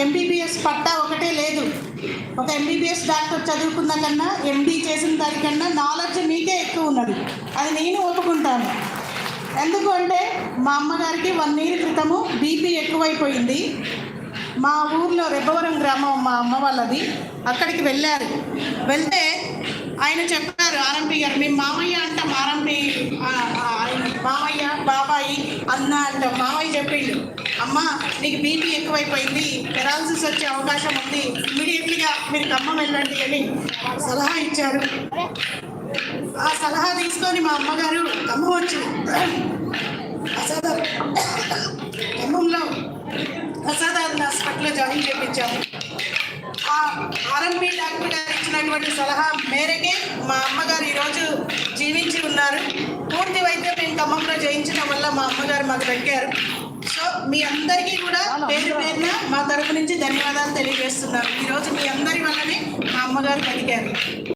MBBS పట్టా ఒకటే లేదు. ఒక ఎంబీబీఎస్ డాక్టర్ చదువుకున్న కన్నా ఎండీ చేసిన దానికన్నా నాలెడ్జ్ మీకే ఎక్కువ ఉన్నది. అది నేను ఒప్పుకుంటాను. ఎందుకు అంటే మా అమ్మగారికి 1 year క్రితము బీపీ ఎక్కువైపోయింది. మా ఊర్లో రెబ్బవరం గ్రామం మా అమ్మ వాళ్ళది. అక్కడికి వెళ్తే ఆయన చెప్పారు, ఆర్ఎంపీ గారు, మేము మామయ్య అంటాం, ఆర్ఎంపీ మామయ్య బాబాయి అన్న అంటాం. మామయ్య చెప్పిండు, అమ్మ నీకు బీపీ ఎక్కువైపోయింది, పెరాలసిస్ వచ్చే అవకాశం ఉంది, ఇమీడియట్లీగా మీరు ఖమ్మం వెళ్ళండి అని సలహా ఇచ్చారు. ఆ సలహా తీసుకొని మా అమ్మగారు ఖమ్మం వచ్చింది. ఖమ్మంలో ప్రసాదాన్ని హాస్పిటల్లో జాయిన్ చేయించాము. ఆ ఆర్ఎంపీ డాక్టర్ గారు ఇచ్చినటువంటి సలహా మేరకే మా అమ్మగారు ఈరోజు జీవించి ఉన్నారు. పూర్తి వైద్యం మేము ఖమ్మంలో చేయించడం వల్ల మా అమ్మగారు మాకు దక్కారు. సో మీ అందరికీ కూడా పేరు పేరున మా తరపు నుంచి ధన్యవాదాలు తెలియజేస్తున్నాను. ఈరోజు మీ అందరి వల్లనే మా అమ్మగారు బతికారు.